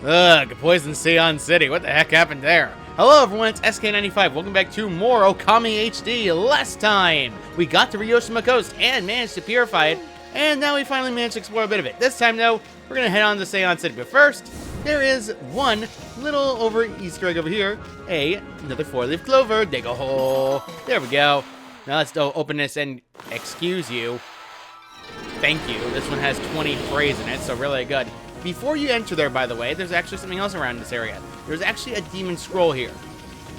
Ugh, poison Sei'an City. What the heck happened there? Hello everyone, it's SK95. Welcome back to more Okami HD. Last time, we got to Ryoshima Coast and managed to purify it, and now we finally managed to explore a bit of it. This time, though, we're going to head on to Sei'an City. But first, there is one little Easter egg over here. Another 4-leaf clover. Dig a hole. There we go. Now let's open this and excuse you. Thank you. This one has 20 praise in it, so really good. Before you enter there, by the way, there's actually something else around this area. There's actually a demon scroll here.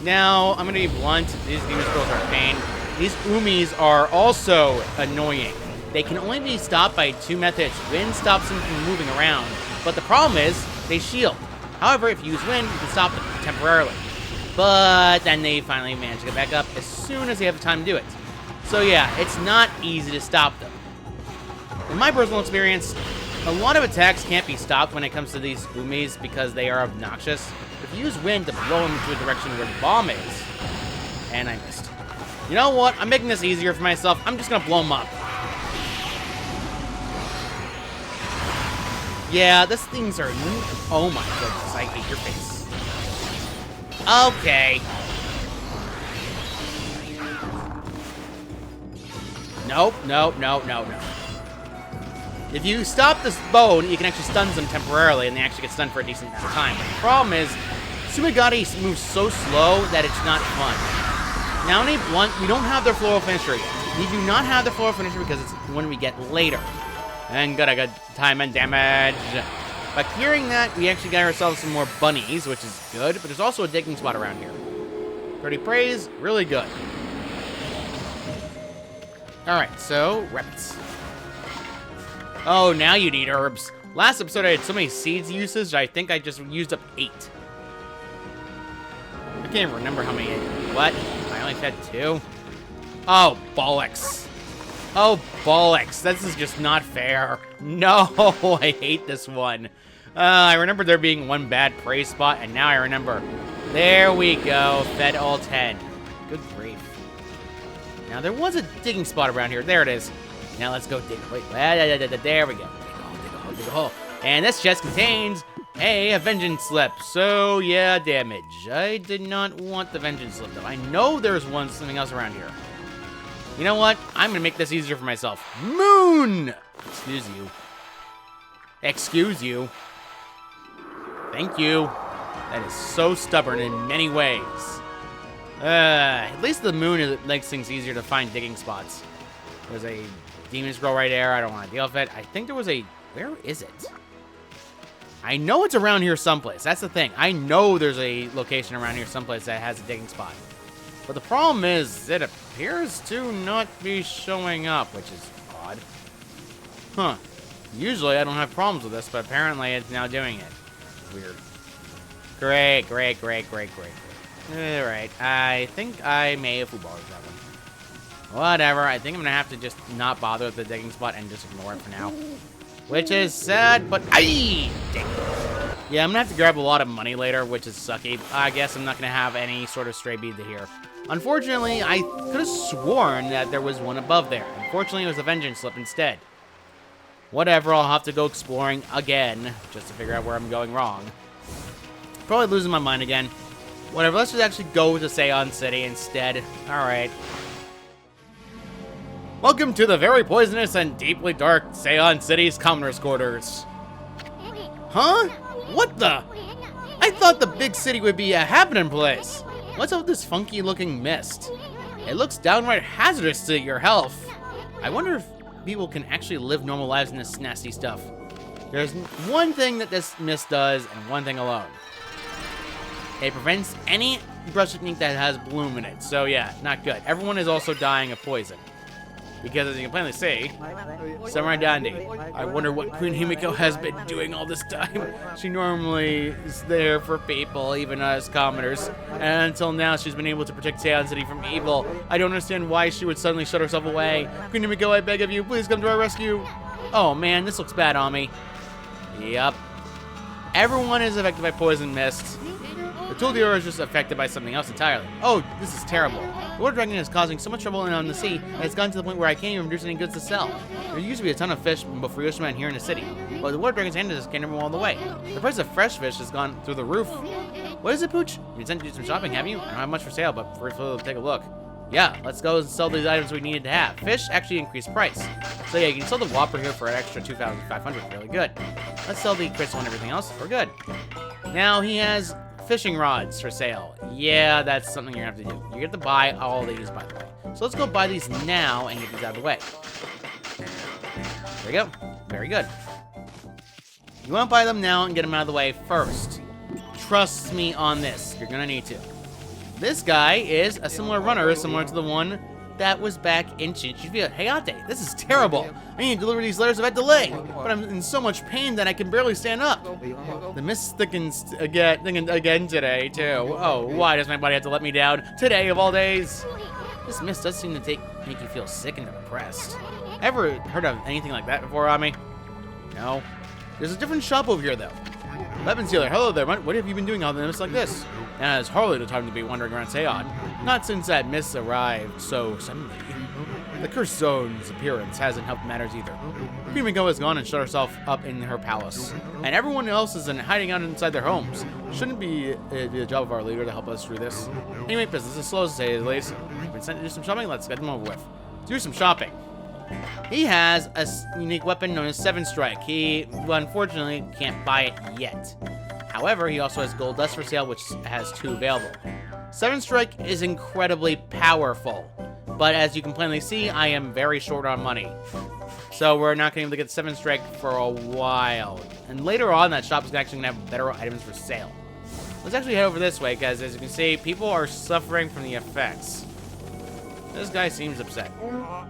Now, I'm going to be blunt. These demon scrolls are a pain. These umis are also annoying. They can only be stopped by two methods. Wind stops them from moving around, but the problem is they shield. However, if you use wind, you can stop them temporarily. But then they finally manage to get back up as soon as they have the time to do it. So yeah, it's not easy to stop them. In my personal experience, a lot of attacks can't be stopped when it comes to these umis because they are obnoxious. If you use wind to blow them into a direction where the bomb is, and I missed. You know what? I'm making this easier for myself. I'm just gonna blow them up. Yeah, these things are... Oh my goodness, I hate your face. Okay. Nope, nope, nope, nope, nope. If you stop this bone, you can actually stun them temporarily, and they actually get stunned for a decent amount of time. But the problem is, Sumigati moves so slow that it's not fun. Now, in a blunt, we don't have their floral finisher yet. We do not have the floral finisher because it's when we get later. And got a good time and damage. By clearing that, we actually got ourselves some more bunnies, which is good, but there's also a digging spot around here. 30 praise, really good. Alright, so, rabbits. Oh, now you need herbs. Last episode, I had so many seeds uses, I think I just used up 8. I can't even remember how many. What? I only had 2? Oh, bollocks. Oh, bollocks. This is just not fair. No, I hate this one. I remember there being one bad praise spot, and now I remember. There we go. Fed all 10. Good grief. Now, there was a digging spot around here. There it is. Now let's go dig. Wait, there we go. Dig a hole, dig a hole, dig a hole. And this chest contains, hey, a vengeance slip. So, yeah, damage. I did not want the vengeance slip, though. I know there's something else around here. You know what? I'm gonna make this easier for myself. Moon! Excuse you. Excuse you. Thank you. That is so stubborn in many ways. At least the moon makes things easier to find digging spots. There's a demon scroll right there. I don't want to deal with it. I think there was a... Where is it? I know it's around here someplace. That's the thing. I know there's a location around here someplace that has a digging spot. But the problem is, it appears to not be showing up, which is odd. Huh. Usually I don't have problems with this, but apparently it's now doing it. Weird. Great, great, great, great, great. Alright, I think I may have footballed that one. Whatever, I think I'm gonna have to just not bother with the digging spot and just ignore it for now. Which is sad, but aye! Dang it. Yeah, I'm gonna have to grab a lot of money later, which is sucky. I guess I'm not gonna have any sort of stray bead to here. Unfortunately, I could have sworn that there was one above there. Unfortunately, it was a vengeance slip instead. Whatever, I'll have to go exploring again, just to figure out where I'm going wrong. Probably losing my mind again. Whatever, let's just actually go to Sei'an City instead. Alright. Welcome to the very poisonous and deeply dark Sei'an City's commoner's quarters. Huh? What the? I thought the big city would be a happening place. What's up with this funky looking mist? It looks downright hazardous to your health. I wonder if people can actually live normal lives in this nasty stuff. There's one thing that this mist does, and one thing alone. It prevents any brush technique that has bloom in it. So yeah, not good. Everyone is also dying of poison. Because as you can plainly see, Samurai Dandy, I wonder what Queen Himiko has been doing all this time. She normally is there for people, even us commoners. And until now, she's been able to protect Sei'an City from evil. I don't understand why she would suddenly shut herself away. Queen Himiko, I beg of you, please come to our rescue. Oh man, this looks bad on me. Yep. Everyone is affected by poison mist. The Tuldior is just affected by something else entirely. Oh, this is terrible. The water dragon is causing so much trouble on the sea that it's gotten to the point where I can't even produce any goods to sell. There used to be a ton of fish before Yoshiman here in the city, but the water dragon's handed us can't all the way. The price of fresh fish has gone through the roof. What is it, Pooch? You intend to do some shopping, have you? I don't have much for sale, but for take a look. Yeah, let's go and sell these items we needed to have. Fish actually increased price. So yeah, you can sell the Whopper here for an extra 2,500. Really good. Let's sell the crystal and everything else. We're good. Now he has fishing rods for sale. Yeah, that's something you're gonna have to do. You have to buy all these, by the way. So let's go buy these now and get these out of the way. There we go. Very good. You want to buy them now and get them out of the way first. Trust me on this. You're gonna need to. This guy is a similar runner, similar to the one that was back in Shinchivia. Hayate, this is terrible. I need to deliver these letters without delay, but I'm in so much pain that I can barely stand up. The mist thickens again today, too. Oh, why does my body have to let me down today of all days? This mist does seem to make you feel sick and depressed. Ever heard of anything like that before, Ami? No. There's a different shop over here, though. Weapon Sealer, hello there. What have you been doing out in a mist like this? Now it's hardly the time to be wandering around Sei'an. Not since that mist arrived so suddenly. The cursed zone's appearance hasn't helped matters either. Kumiko has gone and shut herself up in her palace, and everyone else is hiding out inside their homes. Shouldn't be the job of our leader to help us through this. Anyway, business is slow to say the least. You've been sent to do some shopping. Let's get them over with. Do some shopping. He has a unique weapon known as 7 Strike. He, unfortunately, can't buy it yet. However, he also has gold dust for sale, which has 2 available. 7 Strike is incredibly powerful, but as you can plainly see, I am very short on money. So we're not going to be able to get 7 Strike for a while. And later on, that shop is actually going to have better items for sale. Let's actually head over this way, because as you can see, people are suffering from the effects. This guy seems upset.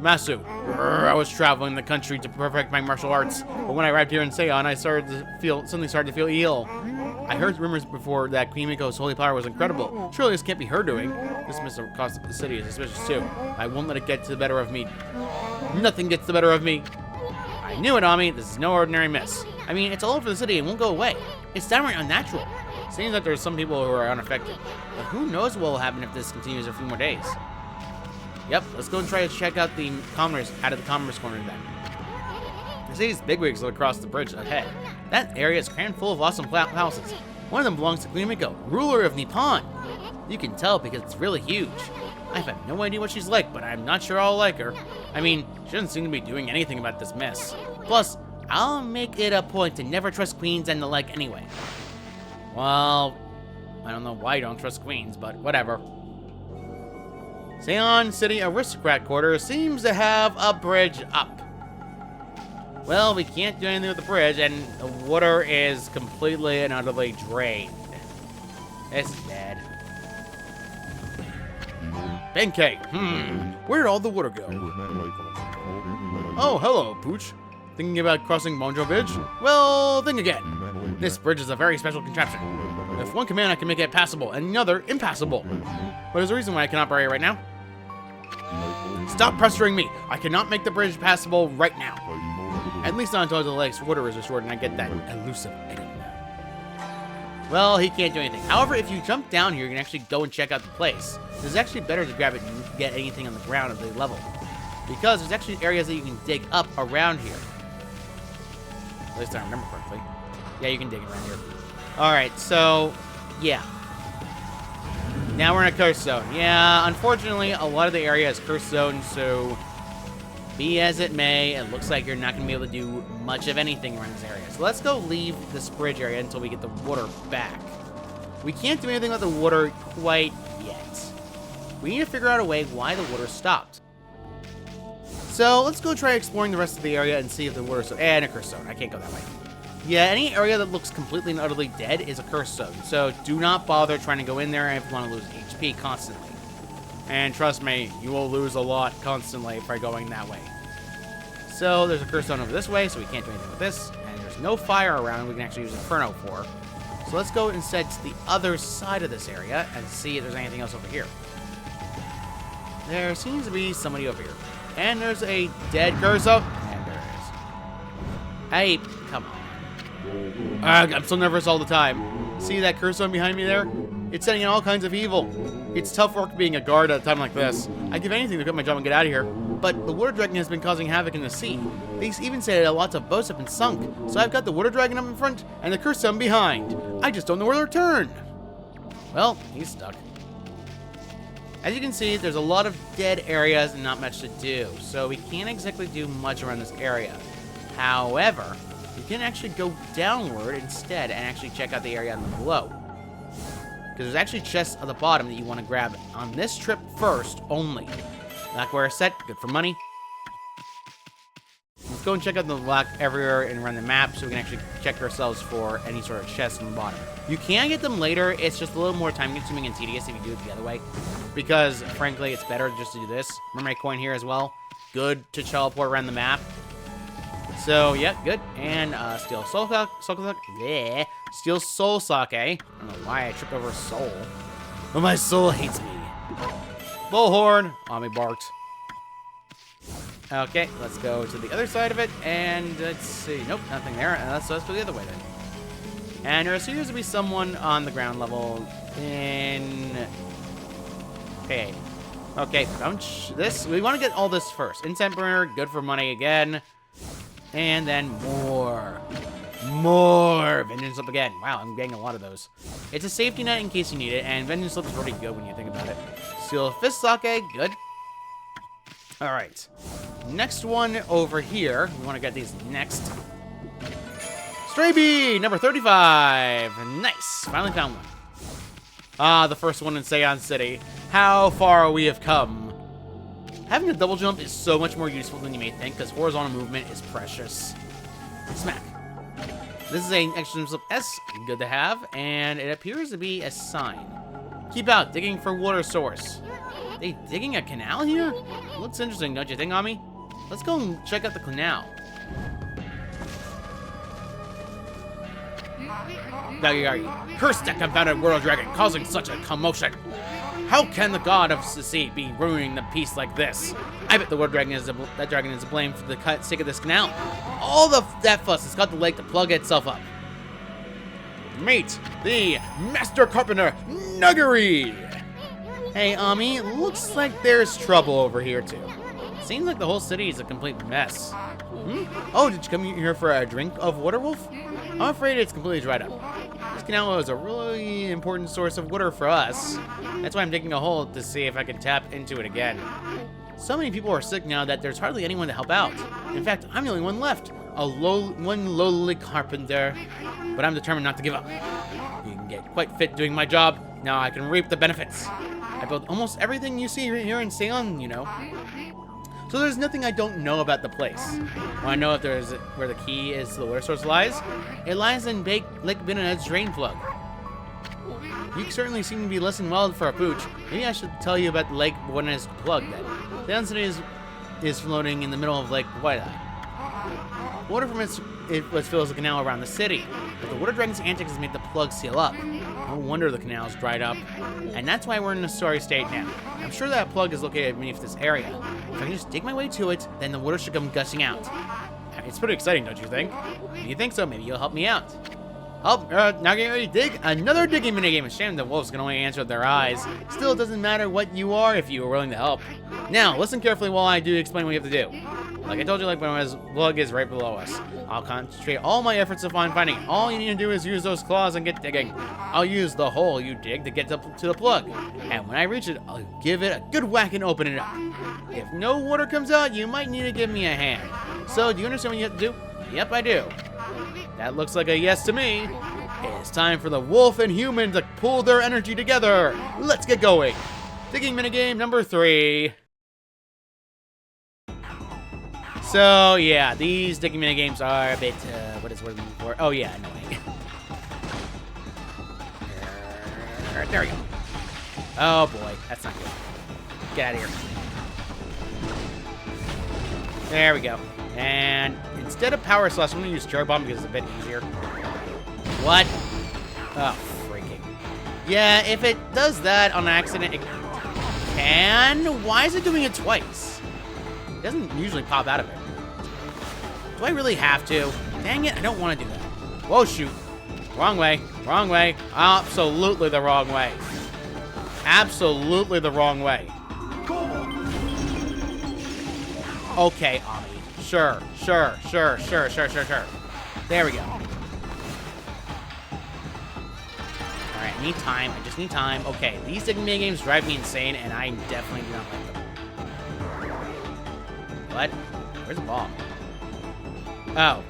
Masu, I was traveling the country to perfect my martial arts, but when I arrived here in Sei'an, I suddenly started to feel ill. I heard rumors before that Queen Miko's holy power was incredible. Surely this can't be her doing. This mist across the city is suspicious too. I won't let it get to the better of me. Nothing gets the better of me. I knew it, Ami. This is no ordinary mist. I mean, it's all over the city and won't go away. It's downright unnatural. Seems that there's some people who are unaffected. But who knows what will happen if this continues a few more days. Yep, let's go and try to check out the commerce out of the commerce corner then. The city's bigwigs look across the bridge ahead. That area is crammed full of awesome houses. One of them belongs to Queen Miko, ruler of Nippon. You can tell because it's really huge. I have no idea what she's like, but I'm not sure I'll like her. I mean, she doesn't seem to be doing anything about this mess. Plus, I'll make it a point to never trust queens and the like anyway. Well, I don't know why you don't trust queens, but whatever. Sei'an City Aristocrat Quarter seems to have a bridge up. Well, we can't do anything with the bridge, and the water is completely and utterly drained. It's dead. Benkei, where did all the water go? Oh, hello, Pooch. Thinking about crossing Monjo Bridge? Well, think again. This bridge is a very special contraption. With one command, I can make it passable, and another, impassable. But there's a reason why I cannot operate right now. Stop pressuring me. I cannot make the bridge passable right now. At least not until the lake's water is restored and I get that elusive item. Well, he can't do anything. However, if you jump down here, you can actually go and check out the place. It's actually better to grab it and get anything on the ground of the level, because there's actually areas that you can dig up around here. At least I remember correctly. Yeah, you can dig around here. Alright, so, yeah. Now we're in a curse zone. Yeah, unfortunately, a lot of the area is curse zone, so be as it may, it looks like you're not going to be able to do much of anything around this area. So let's go leave this bridge area until we get the water back. We can't do anything with the water quite yet. We need to figure out a way why the water stopped. So let's go try exploring the rest of the area and see if the water's... And a curse zone. I can't go that way. Yeah, any area that looks completely and utterly dead is a curse zone. So do not bother trying to go in there if you want to lose HP constantly. And trust me, you will lose a lot constantly by going that way. So there's a curse zone over this way, so we can't do anything with this. And there's no fire around we can actually use Inferno for. So let's go instead to the other side of this area and see if there's anything else over here. There seems to be somebody over here. And there's a dead curse zone. And there it is. Hey, come on. I'm so nervous all the time. See that curse zone behind me there? It's sending out all kinds of evil. It's tough work being a guard at a time like this. I'd give anything to quit my job and get out of here. But the water dragon has been causing havoc in the sea. They even say that lots of boats have been sunk. So I've got the water dragon up in front and the cursed one behind. I just don't know where to turn. Well, he's stuck. As you can see, there's a lot of dead areas and not much to do. So we can't exactly do much around this area. However, you can actually go downward instead and actually check out the area below. Because there's actually chests at the bottom that you want to grab on this trip first only. Blackware set, good for money. Let's go and check out the black everywhere and run the map so we can actually check ourselves for any sort of chests on the bottom. You can get them later, it's just a little more time consuming and tedious if you do it the other way. Because, frankly, it's better just to do this. Remember my coin here as well? Good to teleport around the map. So, yeah, good. And, Steel Soul yeah. Steel Soul Sake. I don't know why I tripped over soul. But my soul hates me. Bullhorn. Ami barked. Okay, let's go to the other side of it. And, let's see. Nope, nothing there. So let's go the other way then. And there appears to be someone on the ground level in... Okay. Okay, this. We want to get all this first. Incense burner, good for money again. And then more. More. Vengeance Slip again. Wow, I'm getting a lot of those. It's a safety net in case you need it, and Vengeance Slip is pretty good when you think about it. Steel Fist Sake, good. Alright. Next one over here. We want to get these next. Stray Bee, number 35. Nice. Finally found one. Ah, the first one in Sei'an City. How far we have come. Having a double jump is so much more useful than you may think, because horizontal movement is precious. Smack. This is an extra slip S, good to have, and it appears to be a sign. Keep out, digging for water source. They digging a canal here? Looks interesting, don't you think, Ami? Let's go and check out the canal. Curse that confounded world dragon causing such a commotion. How can the god of the sea be ruining the peace like this? I bet the world dragon is to blame for the sake of this canal. All that fuss has got the lake to plug itself up. Meet the Master Carpenter Nuggery. Hey, Ami, looks like there's trouble over here too. Seems like the whole city is a complete mess. Oh, did you come here for a drink of water, Wolf? I'm afraid it's completely dried up. This canal is a really important source of water for us. That's why I'm digging a hole to see if I can tap into it again. So many people are sick now that there's hardly anyone to help out. In fact, I'm the only one left. One lowly carpenter. But I'm determined not to give up. You can get quite fit doing my job. Now I can reap the benefits. I built almost everything you see here in Sei'an, you know. So there's nothing I don't know about the place. Want to know if there's where the key is to the water source lies? It lies in Lake Binonet's drain plug. You certainly seem to be listening well for a pooch. Maybe I should tell you about the Lake Binonet's plug then. The density is floating in the middle of Lake Waida. Water from it fills the canal around the city, but the water dragon's antics has made the plug seal up. No wonder the canal's dried up, and that's why we're in a sorry state now. I'm sure that plug is located beneath this area. If I can just dig my way to it, then the water should come gushing out. It's pretty exciting, don't you think? If you think so, maybe you'll help me out. Oh, now getting ready to dig another digging minigame. A shame the wolves can only answer with their eyes. Still, it doesn't matter what you are if you are willing to help. Now, listen carefully while I do explain what you have to do. Like I told you, like when my plug is right below us. I'll concentrate all my efforts to find finding. All you need to do is use those claws and get digging. I'll use the hole you dig to get to the plug. And when I reach it, I'll give it a good whack and open it up. If no water comes out, you might need to give me a hand. So, do you understand what you have to do? Yep, I do. That looks like a yes to me. It's time for the wolf and human to pull their energy together. Let's get going. Digging minigame number 3. So, yeah, these digging minigames are a bit, what is what I'm looking for? Oh, yeah, annoying. There we go. Oh, boy, that's not good. Get out of here. There we go. And instead of Power Slash, I'm going to use Cherry Bomb because it's a bit easier. What? Oh, freaking. Yeah, if it does that on accident, it can. Why is it doing it twice? It doesn't usually pop out of it. Do I really have to? Dang it, I don't want to do that. Whoa, shoot. Wrong way. Wrong way. Absolutely the wrong way. Absolutely the wrong way. Okay, Ami. Sure. There we go. Alright, I need time. I just need time. Okay, these mini games drive me insane, and I definitely do not like them. What? Where's the bomb? Oh.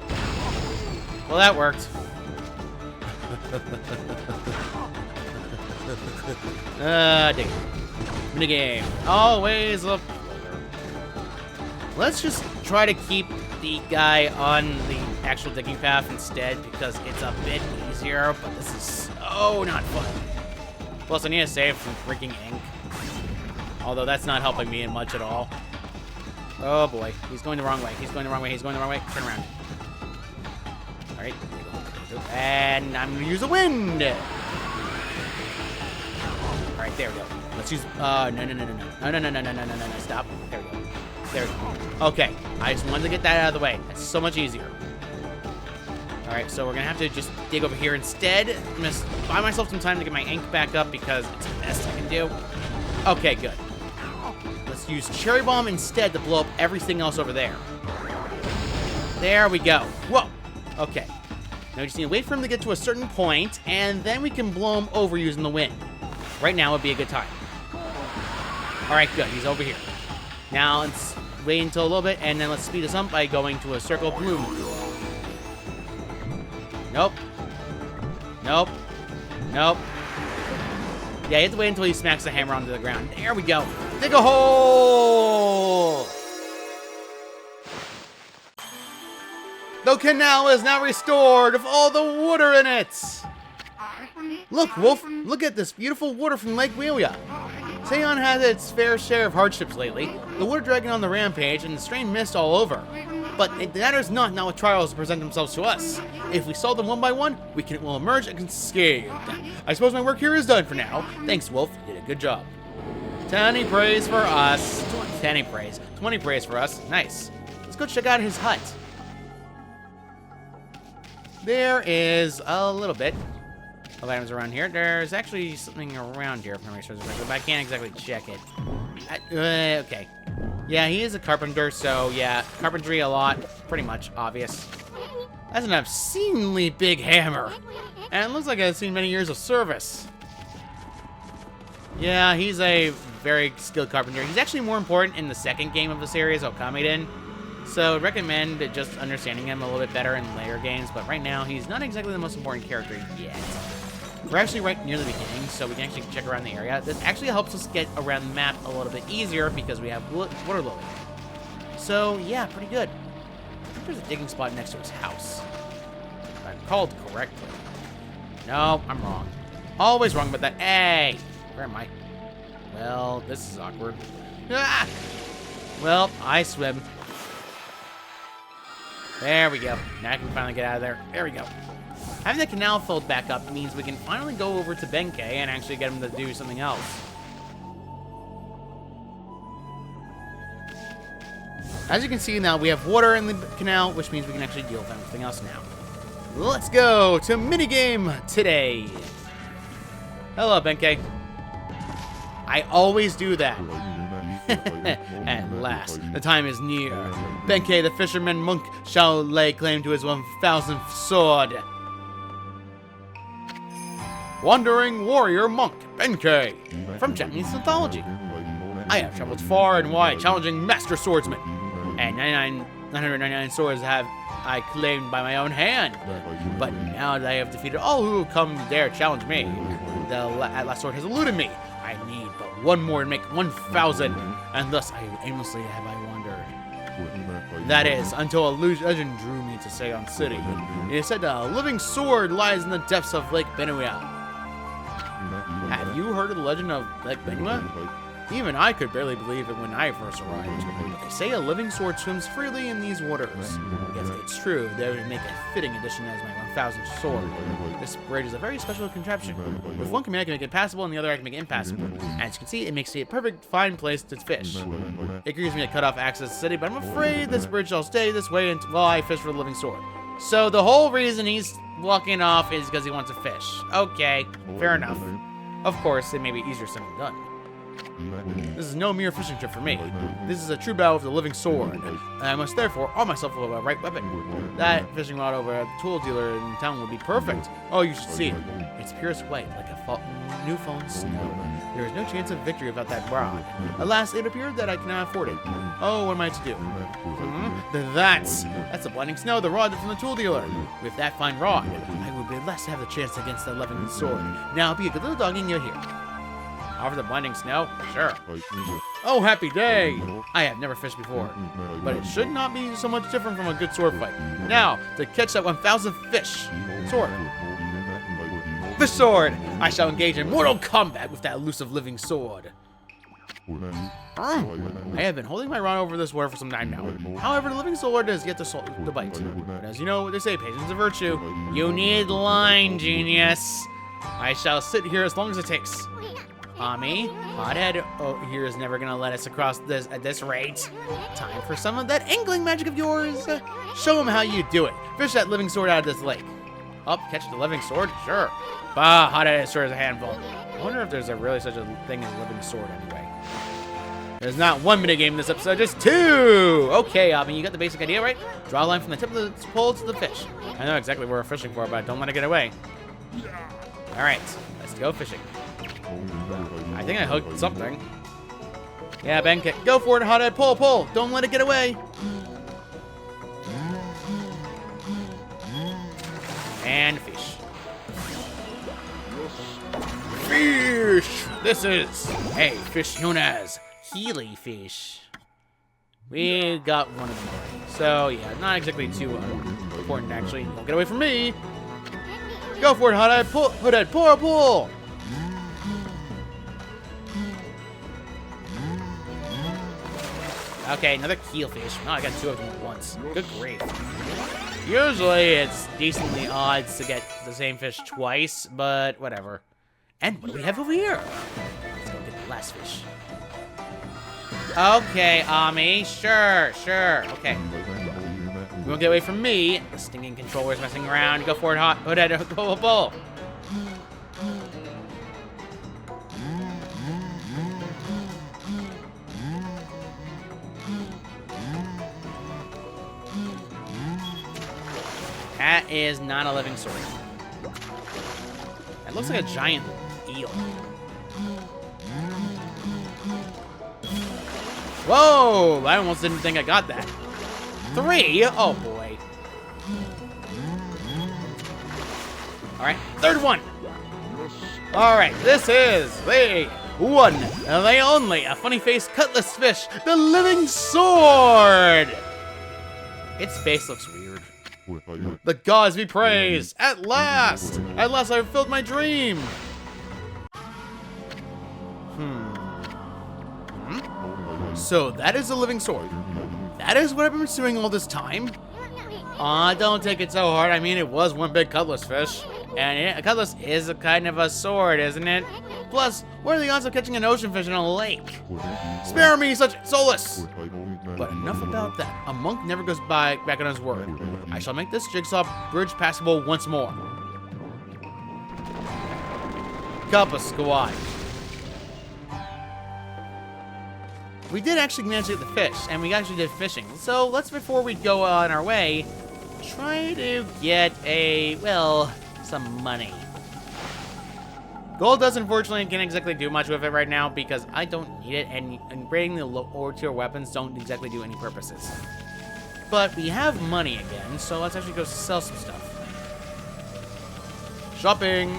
Well, that worked. Dig it. Minigame. Always a... Let's just try to keep the guy on the actual digging path instead, because it's a bit easier, but this is so not fun. Plus, I need to save from freaking ink. Although that's not helping me in much at all. Oh boy, he's going the wrong way. He's going the wrong way. He's going the wrong way. Turn around. Alright. And I'm gonna use a wind! Alright, there we go. Let's use no. Stop. There we go. There we go. Okay. I just wanted to get that out of the way. That's so much easier. Alright, so we're gonna have to just dig over here instead. I'm gonna buy myself some time to get my ink back up because it's the best I can do. Okay, good. Let's use Cherry Bomb instead to blow up everything else over there. There we go. Whoa! Okay. Now we just need to wait for him to get to a certain point, and then we can blow him over using the wind. Right now would be a good time. Alright, good. He's over here. Now let's wait until a little bit, and then let's speed us up by going to a circle bloom. Nope. Nope. Nope. Yeah, you have to wait until he smacks the hammer onto the ground. There we go. Dig a hole! The canal is now restored with all the water in it! Look, Wolf, look at this beautiful water from Lake Wheelia. Sei'an had its fair share of hardships lately. The water dragon on the rampage and the strange mist all over. But it matters not now with trials present themselves to us. If we solve them one by one, will emerge unscathed. I suppose my work here is done for now. Thanks, Wolf. You did a good job. 20 praise for us. 20 praise. 20 praise for us. Nice. Let's go check out his hut. There is a little bit of items around here. There's actually something around here, if memory serves me correctly, but I can't exactly check it. Okay. Yeah, he is a carpenter, so yeah, carpentry a lot. Pretty much obvious. That's an obscenely big hammer. And it looks like it's seen many years of service. Yeah, he's a very skilled carpenter. He's actually more important in the second game of the series, Okami. So I'd recommend just understanding him a little bit better in later games, but right now he's not exactly the most important character yet. We're actually right near the beginning, so we can actually check around the area. This actually helps us get around the map a little bit easier because we have water lily. So yeah, pretty good. I think there's a digging spot next to his house. If I recalled correctly. No, I'm wrong. Always wrong about that. Hey! Where am I? Well, this is awkward. Ah! Well, I swim. There we go. Now I can finally get out of there. There we go. Having the canal filled back up means we can finally go over to Benkei and actually get him to do something else. As you can see now, we have water in the canal, which means we can actually deal with everything else now. Let's go to minigame today. Hello, Benkei. I always do that. At last, the time is near. Benkei, the fisherman monk, shall lay claim to his 1000th sword. Wandering warrior monk, Benkei, from Japanese mythology. I have traveled far and wide, challenging master swordsmen, and 999 swords have I claimed by my own hand. But now that I have defeated all who come dare challenge me, the last sword has eluded me. I need but one more to make 1,000, and thus aimlessly have I wandered. That is, until a legend drew me to Sei'an City. It is said that a living sword lies in the depths of Lake Benua. Have you heard of the legend of Lake Benua? Even I could barely believe it when I first arrived. But they say a living sword swims freely in these waters. If it's true, they would make a fitting addition as my 1000th sword. This bridge is a very special contraption. With one command I can make it passable, and the other I can make it impassable. As you can see, it makes it a perfect, fine place to fish. It agrees me to cut off access to the city, but I'm afraid this bridge shall stay this way while I fish for the living sword. So the whole reason he's walking off is because he wants a fish. Okay, fair enough. Of course, it may be easier said than done. This is no mere fishing trip for me. This is a true battle with a living sword, and I must therefore arm myself with a right weapon. That fishing rod over at the tool dealer in town would be perfect. Oh, you should see it. It's purest white, like a new fallen snow. There is no chance of victory without that rod. Alas, it appeared that I cannot afford it. Oh, what am I to do? That's the blinding snow, the rod from the tool dealer. With that fine rod, I would be less to have the chance against the living sword. Now, be a good little doggy and you're here. Offer the blinding snow? Sure. Oh, happy day! I have never fished before, but it should not be so much different from a good sword fight. Now, to catch that 1,000 fish. Sword. Fish sword! I shall engage in mortal combat with that elusive living sword. I have been holding my rod over this water for some time now. However, the living sword has yet to bite. But as you know, they say patience is a virtue. You need line, genius. I shall sit here as long as it takes. Okami, hothead here is never gonna let us across this at this rate. Time for some of that angling magic of yours. Show him how you do it. Fish that living sword out of this lake. Up, catch the living sword? Sure. Bah, hothead sure is a handful. I wonder if there's really such a thing as a living sword anyway. There's not one minigame in this episode, just two! Okay, Okami, you got the basic idea, right? Draw a line from the tip of the pole to the fish. I know exactly what we're fishing for, but don't let it get away. Alright, let's go fishing. I think I hooked something. Yeah, Ben kick. Go for it, hothead. Pull, pull. Don't let it get away. And fish. Fish! This is a fish known as Healy fish. We got one of them already. So, yeah, not exactly too important, actually. Don't get away from me. Go for it, hothead. Pull, hothead. Pull, pull. Okay, another keelfish. Oh, I got two of them at once. Good grief. Usually, it's decently odds to get the same fish twice, but whatever. And what do we have over here? Let's go get the last fish. Okay, Okami. Sure, sure. Okay. You won't get away from me. The stinging controller's messing around. Go for it, hothead. Pull, pull. That is not a living sword. It looks like a giant eel. Whoa! I almost didn't think I got that. 3? Oh boy. Alright, third one. Alright, this is the one and the only, a funny-faced cutlass fish, the living sword! Its face looks weird. The gods be praised! At last! At last I've fulfilled my dream! So that is a living sword. That is what I've been pursuing all this time? Aw, don't take it so hard. I mean, it was one big cutlass fish. And a cutlass is a kind of a sword, isn't it? Plus, what are the odds of catching an ocean fish in a lake? Spare me such solace! But enough about that. A monk never goes back on his word. I shall make this jigsaw bridge passable once more. Kappa squad. We did actually manage to get the fish, and we actually did fishing. So let's, before we go on our way, try to get some money. Gold does, unfortunately, can't exactly do much with it right now because I don't need it, and upgrading the lower tier weapons don't exactly do any purposes. But we have money again, so let's actually go sell some stuff. Shopping.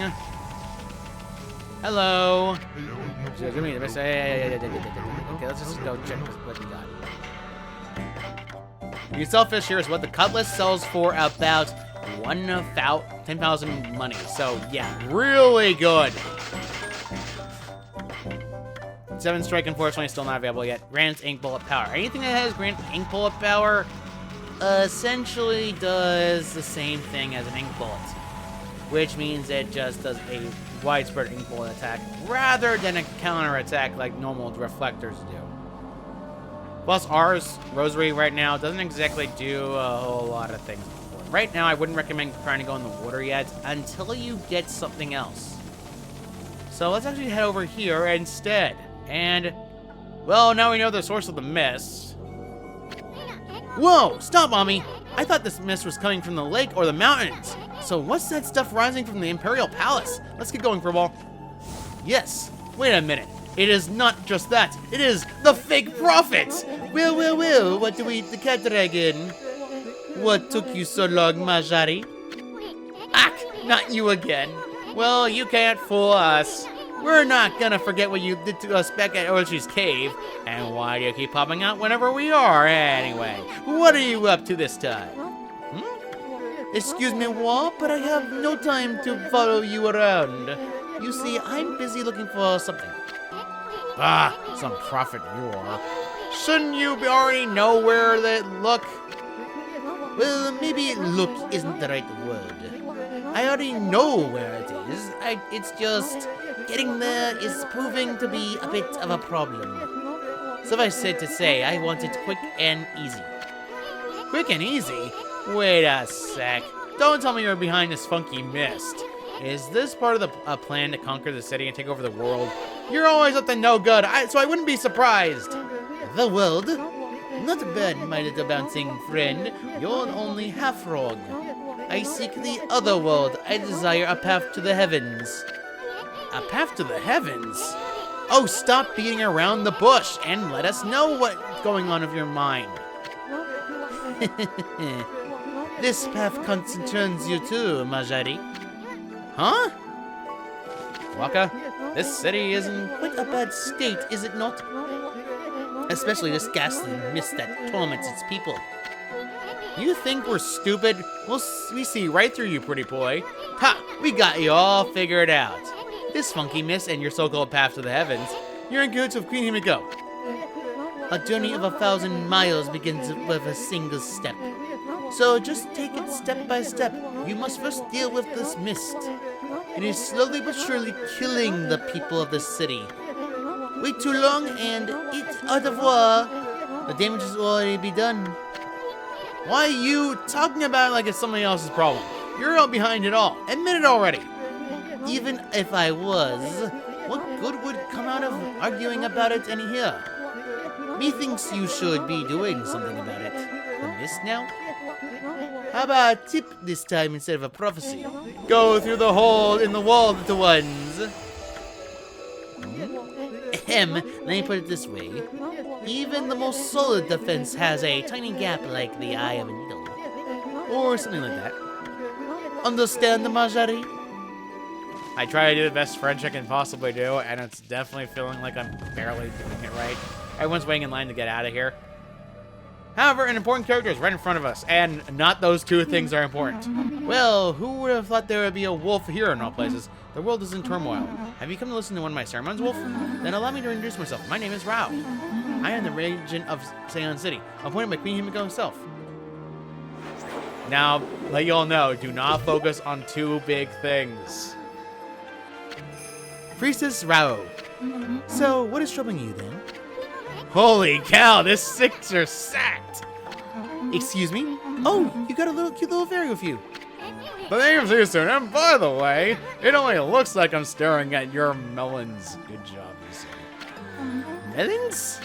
Hello. Okay, let's just go check what we got. You can sell fish here is what the cutlass sells for about 10,000 money. So yeah, really good. 7 strike, unfortunately, still not available yet. Grant ink bullet power. Anything that has grant ink bullet power essentially does the same thing as an ink bullet, which means it just does a widespread ink bullet attack rather than a counter attack like normal reflectors do. Plus, ours, Rosary, right now doesn't exactly do a whole lot of things for right now I wouldn't recommend trying to go in the water yet until you get something else. So let's actually head over here instead. And, well, now we know the source of the mist. Whoa, stop, Mommy! I thought this mist was coming from the lake or the mountains. So what's that stuff rising from the Imperial Palace? Let's get going, Furball. Yes, wait a minute. It is not just that. It is the fake prophet! Well, what do we eat the cat dragon? What took you so long, Majari? Ack, not you again. Well, you can't fool us. We're not gonna forget what you did to us back at Orochi's cave. And why do you keep popping out whenever we are, anyway? What are you up to this time? Excuse me, what? But I have no time to follow you around. You see, I'm busy looking for something. Ah, some prophet you are. Shouldn't you already know where that look? Well, maybe look isn't the right word. I already know where it is. It's just getting there is proving to be a bit of a problem. Suffice it to say, I want it quick and easy. Quick and easy? Wait a sec. Don't tell me you're behind this funky mist. Is this part of the plan to conquer the city and take over the world? You're always up to no good, so I wouldn't be surprised. The world? Not bad, my little bouncing friend. You're only half wrong. I seek the other world. I desire a path to the heavens. A path to the heavens? Oh, stop beating around the bush and let us know what's going on with your mind. This path concerns you too, Majari. Huh? Waka, this city is in quite a bad state, is it not? Especially this ghastly mist that torments its people. You think we're stupid? We see right through you, pretty boy. Ha! We got you all figured out. This funky mist and your so-called path to the heavens, you're in cahoots with Queen Himiko. A journey of 1,000 miles begins with a single step. So just take it step by step. You must first deal with this mist. It is slowly but surely killing the people of this city. Wait too long and it's au revoir. The damage has already been done. Why are you talking about it like it's somebody else's problem? You're out behind it all. Admit it already. Even if I was, what good would come out of arguing about it any here? Methinks you should be doing something about it. The mist now? How about a tip this time instead of a prophecy? Go through the hole in the wall, little ones. Let me put it this way. Even the most solid defense has a tiny gap like the eye of a needle. Or something like that. Understand, Majari? I try to do the best French I can possibly do, and it's definitely feeling like I'm barely doing it right. Everyone's waiting in line to get out of here. However, an important character is right in front of us, and not those two things are important. Well, who would have thought there would be a wolf here in all places? The world is in turmoil. Have you come to listen to one of my sermons, Wolf? Then allow me to introduce myself. My name is Rao. I am the regent of Sei'an City, appointed by Queen Himiko herself. Now, let you all know, do not focus on two big things. Priestess Rao. So, what is troubling you then? Holy cow, this sixer sacked! Excuse me? Oh, you got a cute little fairy with you. The name's Sei'an, and by the way, it only looks like I'm staring at your melons. Good job, Yusu. Melons?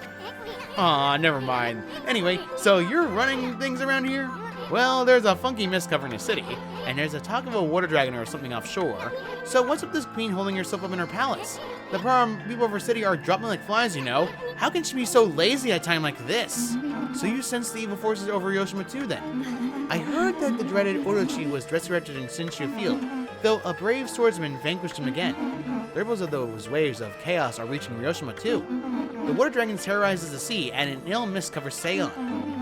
Aw, never mind. Anyway, so you're running things around here? Well, there's a funky mist covering the city, and there's a talk of a water dragon or something offshore. So what's with this queen holding herself up in her palace? The problem, people of her city are dropping like flies, you know. How can she be so lazy at a time like this? So you sense the evil forces over Hiroshima too, then? I heard that the dreaded Orochi was resurrected in Shinshu Field, though a brave swordsman vanquished him again. The ripples of those waves of chaos are reaching Hiroshima too. The water dragon terrorizes the sea, and an ill mist covers Sei'an.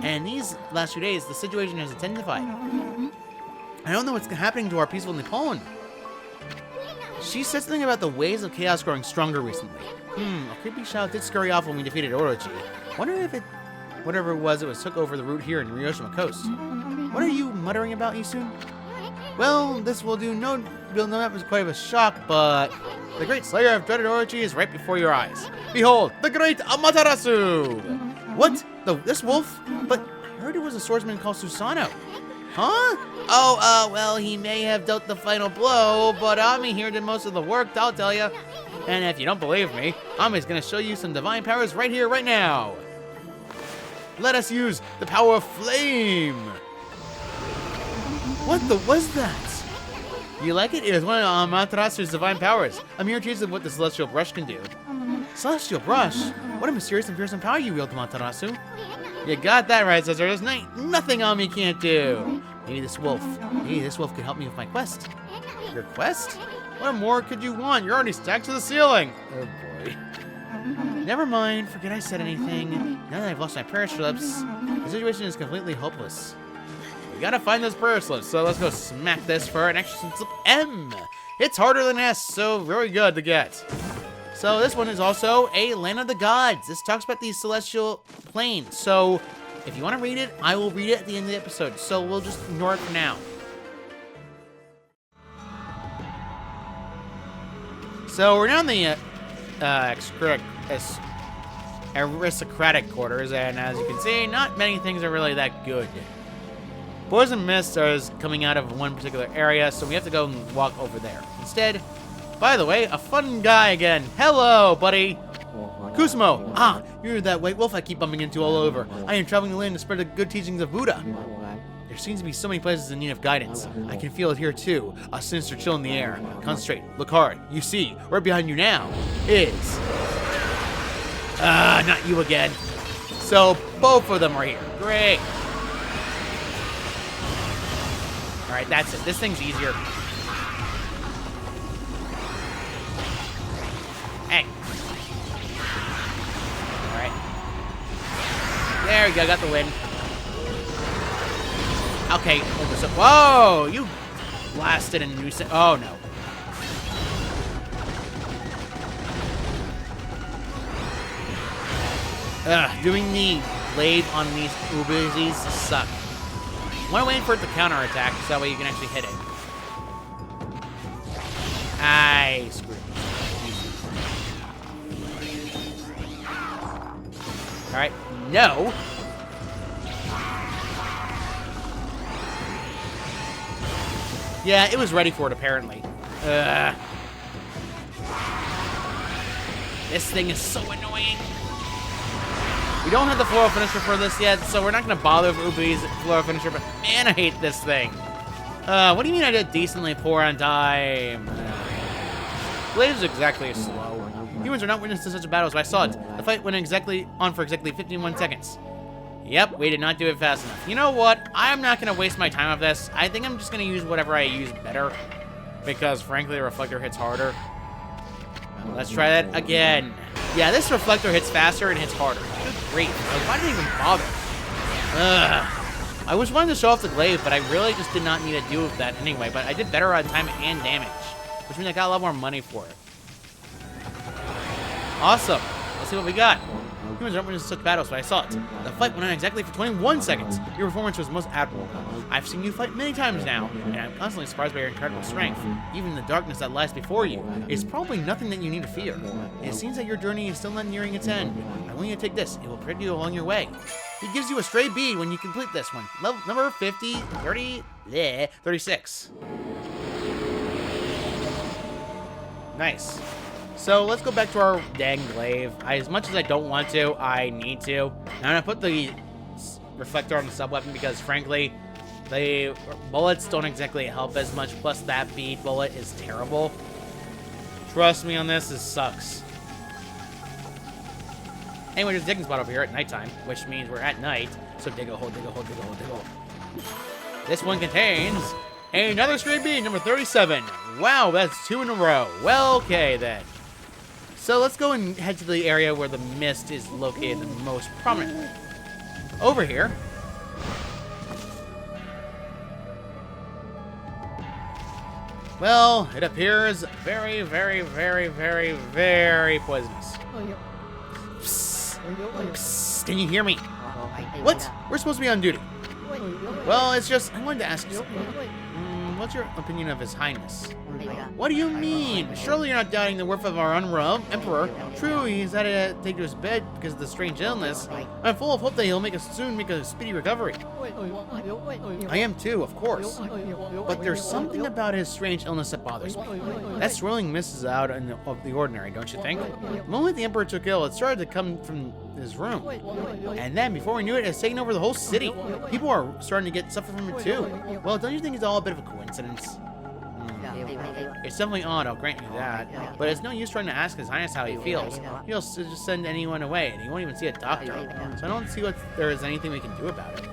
And these last few days, the situation has intensified. I don't know what's happening to our peaceful Nippon. She said something about the waves of chaos growing stronger recently. A creepy shout did scurry off when we defeated Orochi. Wonder if whatever it was took over the route here in Hiroshima Coast. What are you muttering about, Isun? Well, this will do no that was quite of a shock, but the great slayer of dreaded Orochi is right before your eyes. Behold, the great Amaterasu! What? This wolf? But I heard it was a swordsman called Susanoo. Huh? Oh, well, he may have dealt the final blow, but Ami here did most of the work, I'll tell you. And if you don't believe me, Ami's gonna show you some divine powers right here, right now. Let us use the power of flame. What the was that? You like it? It is one of Amaterasu's divine powers. A mere taste of what the Celestial Brush can do. Celestial Brush? What a mysterious and fearsome power you wield, Amaterasu. You got that right, Sister. There's nothing Ami can't do. Maybe this wolf could help me with my quest. Your quest? What more could you want? You're already stacked to the ceiling. Oh boy. Never mind, forget I said anything. Now that I've lost my prayer slips, the situation is completely hopeless. We gotta find those prayer slips, so let's go smack this for an extra slip M. It's harder than S, so very good to get. So this one is also a Land of the Gods. This talks about these celestial planes. So if you want to read it, I will read it at the end of the episode. So we'll just ignore it for now. So we're now in the aristocratic quarters, and as you can see, not many things are really that good. Poison mist is coming out of one particular area, so we have to go and walk over there. Instead, by the way, a fun guy again. Hello, buddy. Kusumo. Ah, you're that white wolf I keep bumping into all over. I am traveling the land to spread the good teachings of Buddha. There seems to be so many places in need of guidance. I can feel it here too. A sinister chill in the air. Concentrate. Look hard. You see, right behind you now is... not you again. So, both of them are here. Great. Alright, that's it. This thing's easier. Hey. Alright. There we go, got the win. Okay, hold this up. Whoa! You blasted a nuisance. Oh, no. Doing the blade on these Ubizis suck. I want to wait for it to counterattack so that way you can actually hit it. I screwed. Alright, no. Yeah, it was ready for it, apparently. This thing is so annoying. We don't have the floral finisher for this yet, so we're not going to bother with Ubi's floral finisher, but man, I hate this thing. What do you mean I did decently poor on time? Blade is exactly as slow. Humans are not witness to such a battle as I saw it. The fight went on for exactly 51 seconds. Yep, we did not do it fast enough. You know what? I'm not going to waste my time with this. I think I'm just going to use whatever I use better. Because, frankly, the reflector hits harder. Let's try that again. Yeah, this reflector hits faster and hits harder. Good grief. Like, why did I even bother? I was wanting to show off the glaive, but I really just did not need to do with that anyway. But I did better on time and damage. Which means I got a lot more money for it. Awesome. Let's see what we got. Humans aren't witness to such battles, but I saw it. The fight went on exactly for 21 seconds. Your performance was most admirable. I've seen you fight many times now, and I'm constantly surprised by your incredible strength. Even the darkness that lies before you is probably nothing that you need to fear. It seems that your journey is still not nearing its end. I want you to take this. It will protect you along your way. It gives you a stray bead when you complete this one. Level number 36. Nice. So let's go back to our dang glaive. As much as I don't want to, I need to. I'm gonna put the reflector on the sub-weapon because, frankly, the bullets don't exactly help as much. Plus, that bead bullet is terrible. Trust me on this, this sucks. Anyway, there's a digging spot over here at nighttime, which means we're at night. So dig a hole, dig a hole, dig a hole, dig a hole. This one contains another stray bead, number 37. Wow, that's 2 in a row. Well, okay then. So let's go and head to the area where the mist is located the most prominently. Over here. Well, it appears very, very, very, very, very poisonous. Psst. Psst. Can you hear me? What? We're supposed to be on duty. Well, it's just, I wanted to ask you something. what's your opinion of His Highness? What do you mean? Surely you're not doubting the worth of our Emperor. True, he's had to take to his bed because of the strange illness. I'm full of hope that he'll soon make a speedy recovery. I am too, of course. But there's something about his strange illness that bothers me. That swirling mist is out of the ordinary, don't you think? The moment the Emperor took ill, it started to come from his room. And then, before we knew it, it's taken over the whole city. People are starting to suffer from it too. Well, don't you think it's all a bit of a coincidence? It's definitely odd, I'll grant you that. But it's no use trying to ask His Highness how he feels. He'll just send anyone away, and he won't even see a doctor. So I don't see what there is anything we can do about it.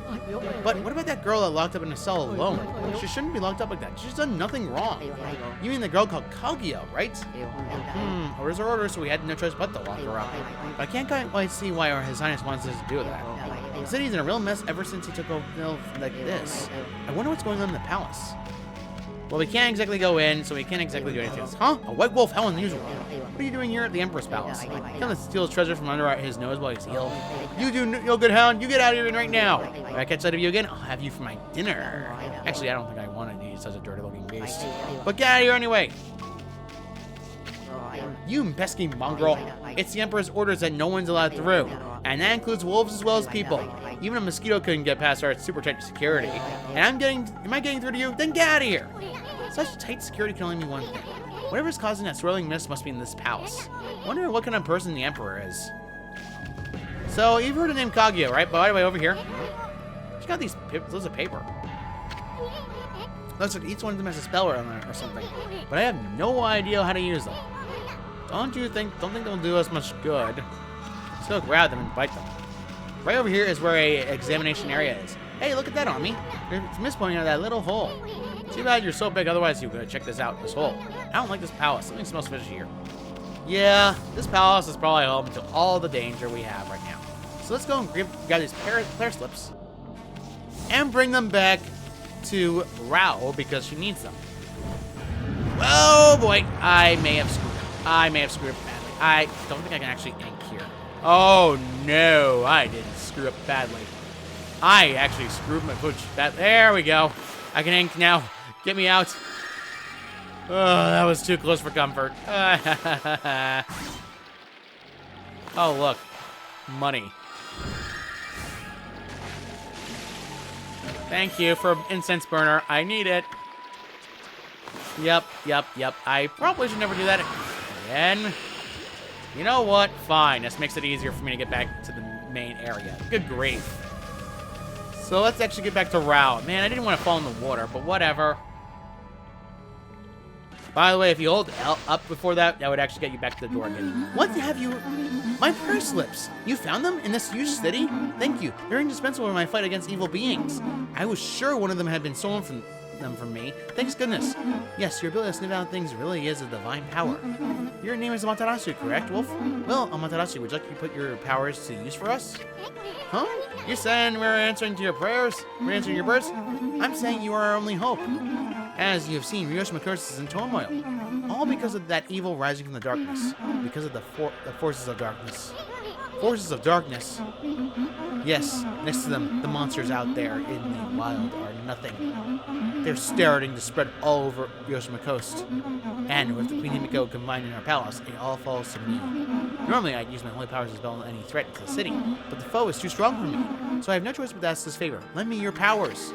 But what about that girl that locked up in a cell alone? She shouldn't be locked up like that. She's done nothing wrong. You mean the girl called Kaguya, right? Orders are orders, so we had no choice but to lock her up. But I can't quite see why His Highness wants us to do that. The city's in a real mess ever since he took over like this. I wonder what's going on in the palace. Well, we can't exactly go in, so we can't exactly do anything. Huh? A white wolf? How unusual. What are you doing here at the Emperor's palace? Come to steal his treasure from under his nose while he's ill. You good hound. You get out of here right now. If I catch sight of you again, I'll have you for my dinner. Actually, I don't think I want to eat such a dirty-looking beast. But get out of here anyway. You pesky mongrel. It's the Emperor's orders that no one's allowed through. And that includes wolves as well as people. Even a mosquito couldn't get past our super tight security. And am I getting through to you? Then get out of here. Such tight security can only mean one thing. Whatever's causing that swirling mist must be in this palace. I wonder what kind of person the Emperor is. So, you've heard the name Kaguya, right? By the way, over here. She got these loads of paper. Looks like each one of them has a spell on it or something. But I have no idea how to use them. Don't think they'll do us much good. Let's go grab them and bite them. Right over here is where a examination area is. Hey, look at that on me. It's mist pointing out that little hole. Too bad you're so big, otherwise you could check this out, this hole. I don't like this palace. Something smells fishy here. Yeah, this palace is probably home to all the danger we have right now. So let's go and grab these player slips and bring them back to Rao because she needs them. Oh boy, I may have screwed up. I may have screwed up badly. I don't think I can actually ink here. Oh no, I didn't screw up badly. I actually screwed my pooch. There we go. I can ink now. Get me out. Oh, that was too close for comfort. Oh, look. Money. Thank you for incense burner. I need it. Yep. I probably should never do that again. You know what? Fine. This makes it easier for me to get back to the main area. Good grief. So let's actually get back to Rao. Man, I didn't want to fall in the water, but whatever. By the way, if you hold L up before that, that would actually get you back to the door again. What have you... My prayer slips. You found them in this huge city? Thank you. They're indispensable in my fight against evil beings. I was sure one of them had been stolen from me. Thanks goodness. Yes, your ability to sniff out things really is a divine power. Your name is Amaterasu, correct, Wolf? Well, Amaterasu, would you like to put your powers to use for us? Huh? You're saying we're answering to your prayers? We're answering your prayers? I'm saying you are our only hope. As you have seen, Ryoshima Curse is in turmoil. All because of that evil rising from the darkness. Because of the forces of darkness. Forces of darkness. Yes, next to them, the monsters out there in the wild are nothing. They're starting to spread all over Ryoshima Coast. And with the Queen Himiko combined in our palace, it all falls to me. Normally, I'd use my holy powers to dispel any threat to the city, but the foe is too strong for me. So I have no choice but to ask this favor. Lend me your powers.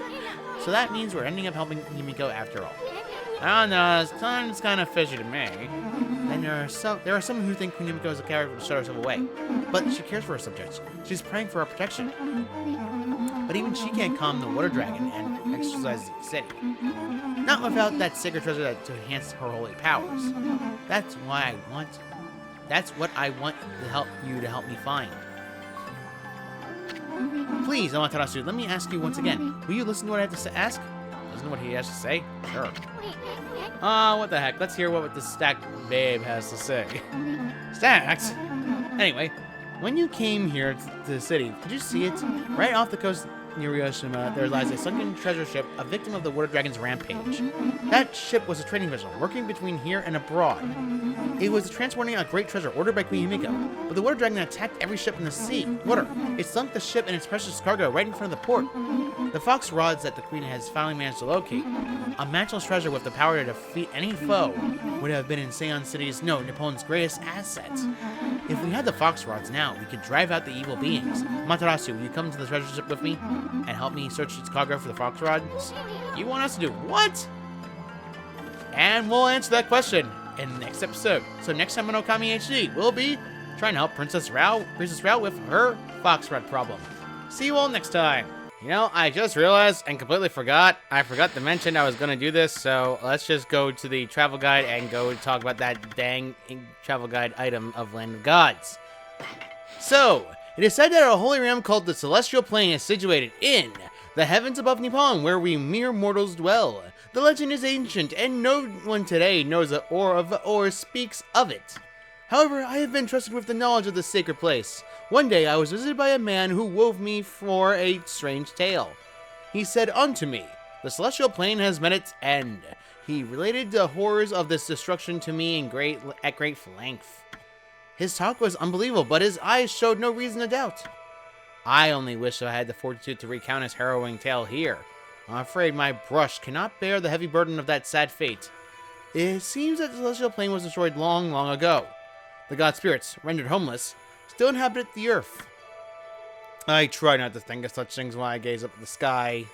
So that means we're ending up helping Himiko after all. I don't know, it's kind of fishy to me. And there are some who think Queen Himiko is a coward who shut herself away. But she cares for her subjects. She's praying for our protection. But even she can't calm the water dragon and exercise the city. Not without that sacred treasure to enhance her holy powers. That's what I want to help me find. Please, Amaterasu, let me ask you once again. Will you listen to what I have to ask? Listen to what he has to say? Sure. What the heck? Let's hear what the stacked babe has to say. Stacked? Anyway, when you came here to the city, did you see it? Right off the coast near Hiroshima, there lies a sunken treasure ship, a victim of the Water Dragon's rampage. That ship was a trading vessel, working between here and abroad. It was transporting a great treasure ordered by Queen Yumiko, but the Water Dragon attacked every ship in the sea, water. It sunk the ship and its precious cargo right in front of the port. The fox rods that the Queen has finally managed to locate, a matchless treasure with the power to defeat any foe, would have been in Sei'an City's, no, Nippon's greatest asset. If we had the fox rods now, we could drive out the evil beings. Matarasu, will you come to the treasure ship with me and help me search its cargo for the fox rods? You want us to do what? And we'll answer that question in the next episode. So next time on Okami HD, we'll be trying to help Princess Rao with her fox rod problem. See you all next time. You know, I just realized and completely forgot. I forgot to mention I was going to do this, so let's just go to the travel guide and go talk about that dang travel guide item of Land of Gods. So, it is said that a holy realm called the Celestial Plain is situated in the heavens above Nippon, where we mere mortals dwell. The legend is ancient, and no one today knows the or speaks of it. However, I have been trusted with the knowledge of this sacred place. One day I was visited by a man who wove me for a strange tale. He said unto me, the Celestial Plain has met its end. He related the horrors of this destruction to me at great length. His talk was unbelievable, but his eyes showed no reason to doubt. I only wish I had the fortitude to recount his harrowing tale here. I'm afraid my brush cannot bear the heavy burden of that sad fate. It seems that the Celestial Plain was destroyed long, long ago. The god spirits, rendered homeless, still inhabit the earth. I try not to think of such things when I gaze up at the sky.